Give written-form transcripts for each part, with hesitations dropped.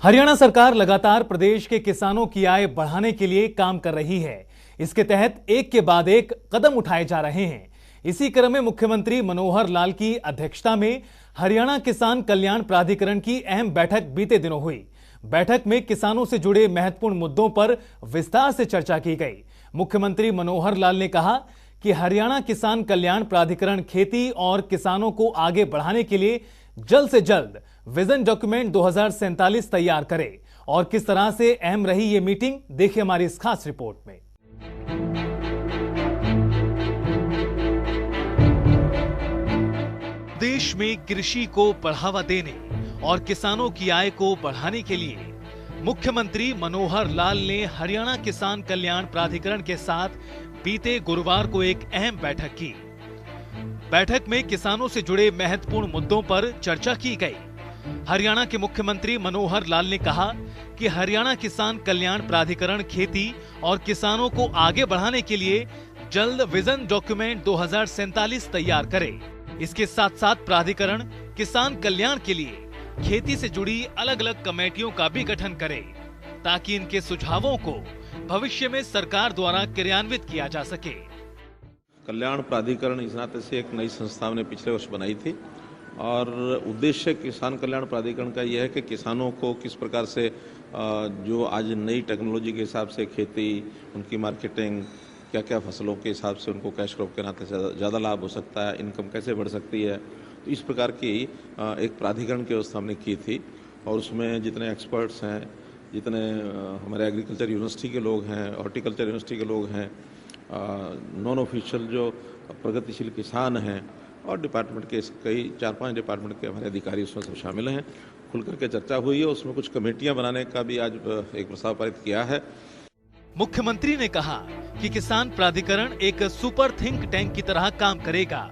हरियाणा सरकार लगातार प्रदेश के किसानों की आय बढ़ाने के लिए काम कर रही है। इसके तहत एक के बाद एक कदम उठाए जा रहे हैं। इसी क्रम में मुख्यमंत्री मनोहर लाल की अध्यक्षता में हरियाणा किसान कल्याण प्राधिकरण की अहम बैठक बीते दिनों हुई। बैठक में किसानों से जुड़े महत्वपूर्ण मुद्दों पर विस्तार से चर्चा की गई। मुख्यमंत्री मनोहर लाल ने कहा कि हरियाणा किसान कल्याण प्राधिकरण खेती और किसानों को आगे बढ़ाने के लिए जल्द से जल्द विजन डॉक्यूमेंट 2047 तैयार करे। और किस तरह से अहम रही ये मीटिंग, देखिए हमारी इस खास रिपोर्ट में। देश में कृषि को बढ़ावा देने और किसानों की आय को बढ़ाने के लिए मुख्यमंत्री मनोहर लाल ने हरियाणा किसान कल्याण प्राधिकरण के साथ बीते गुरुवार को एक अहम बैठक की। बैठक में किसानों से जुड़े महत्वपूर्ण मुद्दों पर चर्चा की गई। हरियाणा के मुख्यमंत्री मनोहर लाल ने कहा कि हरियाणा किसान कल्याण प्राधिकरण खेती और किसानों को आगे बढ़ाने के लिए जल्द विजन डॉक्यूमेंट 2047 तैयार करे। इसके साथ साथ प्राधिकरण किसान कल्याण के लिए खेती से जुड़ी अलग अलग कमेटियों का भी गठन करे, ताकि इनके सुझावों को भविष्य में सरकार द्वारा क्रियान्वित किया जा सके। कल्याण प्राधिकरण इस नाते से एक नई संस्था ने पिछले वर्ष बनाई थी और उद्देश्य किसान कल्याण प्राधिकरण का यह है कि किसानों को किस प्रकार से जो आज नई टेक्नोलॉजी के हिसाब से खेती, उनकी मार्केटिंग, क्या क्या फसलों के हिसाब से उनको कैश क्रॉप के नाते से ज़्यादा लाभ हो सकता है, इनकम कैसे बढ़ सकती है, तो इस प्रकार की एक प्राधिकरण की व्यवस्था हमने की थी। और उसमें जितने एक्सपर्ट्स हैं, जितने हमारे एग्रीकल्चर यूनिवर्सिटी के लोग हैं, हॉर्टिकल्चर यूनिवर्सिटी के लोग हैं, नॉन ऑफिशियल जो प्रगतिशील किसान हैं और डिपार्टमेंट के कई 4-5 डिपार्टमेंट के हमारे अधिकारी उसमें सब शामिल हैं। खुल करके चर्चा हुई है। उसमें कुछ कमेटियां बनाने का भी आज एक प्रस्ताव पारित किया है। मुख्यमंत्री ने कहा कि किसान प्राधिकरण एक सुपर थिंक टैंक की तरह काम करेगा।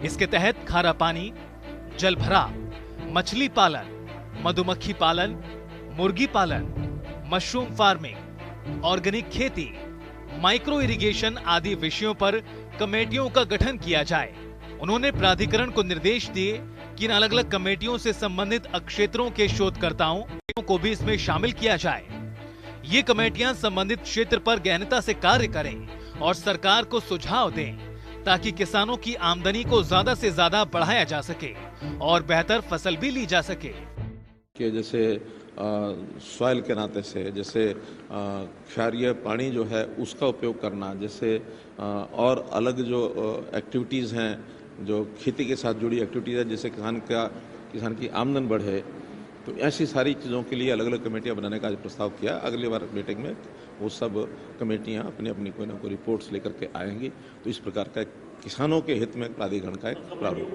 इसके तहत खारा पानी, जल भराव, मछली पालन, मधुमक्खी पालन, मुर्गी पालन, मशरूम फार्मिंग, ऑर्गेनिक खेती, माइक्रो इरिगेशन आदि विषयों पर कमेटियों का गठन किया जाए। उन्होंने प्राधिकरण को निर्देश दिए कि इन अलग अलग कमेटियों से संबंधित क्षेत्रों के शोधकर्ताओं को भी इसमें शामिल किया जाए। ये कमेटियां संबंधित क्षेत्र पर गहनता से कार्य करें और सरकार को सुझाव दें, ताकि किसानों की आमदनी को ज्यादा से ज्यादा बढ़ाया जा सके और बेहतर फसल भी ली जा सके। कि जैसे सॉइल के नाते से, जैसे क्षारीय पानी जो है उसका उपयोग करना, जैसे और अलग जो एक्टिविटीज़ हैं, जो खेती के साथ जुड़ी एक्टिविटीज़ है, जिससे किसान की आमदन बढ़े, तो ऐसी सारी चीज़ों के लिए अलग अलग कमेटियां बनाने का प्रस्ताव किया। अगली बार मीटिंग में वो सब कमेटियां अपनी अपनी कोई ना कोई रिपोर्ट्स लेकर के आएंगी। तो इस प्रकार का किसानों के हित में प्राधिकरण का एक प्रारूप।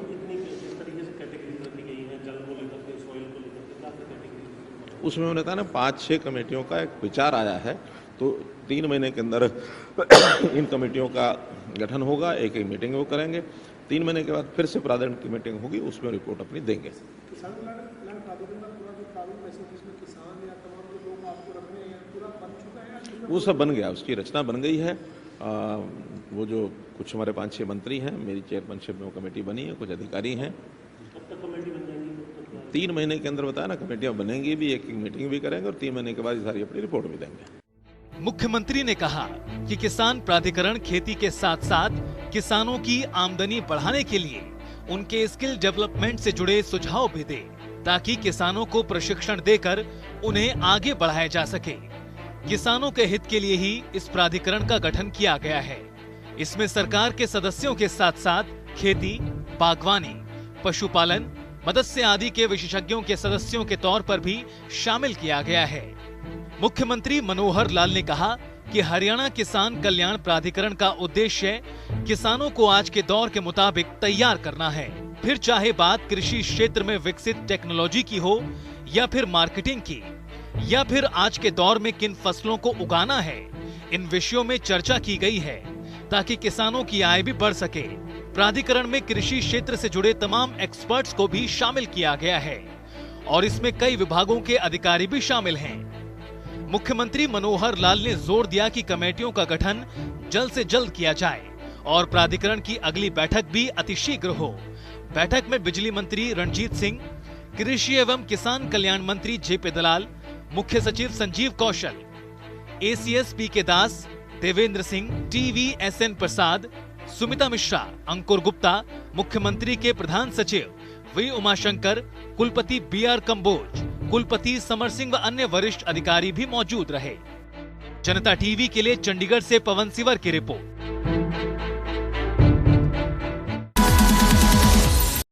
उसमें उन्होंने कहा ना 5-6 कमेटियों का एक विचार आया है। तो 3 महीने के अंदर इन कमेटियों का गठन होगा। एक मीटिंग वो करेंगे। 3 महीने के बाद फिर से प्राधिकरण की मीटिंग होगी, उसमें रिपोर्ट अपनी देंगे। वो सब बन गया, उसकी रचना बन गई है। वो जो कुछ हमारे 5-6 मंत्री हैं, मेरी चेयरमैनशिप में वो कमेटी बनी है, कुछ अधिकारी हैं। 3 महीने के अंदर बताया ना, कमेटियां बनेंगी भी, एक मीटिंग भी करेंगे और 3 महीने के बाद सारी अपनी रिपोर्ट भी देंगे। मुख्यमंत्री ने कहा कि किसान प्राधिकरण खेती के साथ साथ किसानों की आमदनी बढ़ाने के लिए उनके स्किल डेवलपमेंट से जुड़े सुझाव भी दे, ताकि किसानों को प्रशिक्षण देकर उन्हें आगे बढ़ाया जा सके। किसानों के हित के लिए ही इस प्राधिकरण का गठन किया गया है। इसमें सरकार के सदस्यों के साथ साथ खेती, बागवानी, पशुपालन, मत्स्य आदि के विशेषज्ञों के सदस्यों के तौर पर भी शामिल किया गया है। मुख्यमंत्री मनोहर लाल ने कहा कि हरियाणा किसान कल्याण प्राधिकरण का उद्देश्य किसानों को आज के दौर के मुताबिक तैयार करना है। फिर चाहे बात कृषि क्षेत्र में विकसित टेक्नोलॉजी की हो, या फिर मार्केटिंग की, या फिर आज के दौर में किन फसलों को उगाना है, इन विषयों में चर्चा की गई है, ताकि किसानों की आय भी बढ़ सके। प्राधिकरण में कृषि क्षेत्र से जुड़े तमाम एक्सपर्ट्स को भी शामिल किया गया है और इसमें कई विभागों के अधिकारी भी शामिल हैं। मुख्यमंत्री मनोहर लाल ने जोर दिया कि कमेटियों का गठन जल्द से जल्द किया जाए और प्राधिकरण की अगली बैठक भी अतिशीघ्र हो। बैठक में बिजली मंत्री रणजीत सिंह, कृषि एवं किसान कल्याण मंत्री जेपी दलाल, मुख्य सचिव संजीव कौशल, एसीएस पी.के. दास, देवेंद्र सिंह, TVSN प्रसाद, सुमिता मिश्रा, अंकुर गुप्ता, मुख्यमंत्री के प्रधान सचिव वी उमाशंकर, कुलपति BR कंबोज, कुलपति समर सिंह व अन्य वरिष्ठ अधिकारी भी मौजूद रहे। जनता टीवी के लिए चंडीगढ़ से पवन सिवर की रिपोर्ट।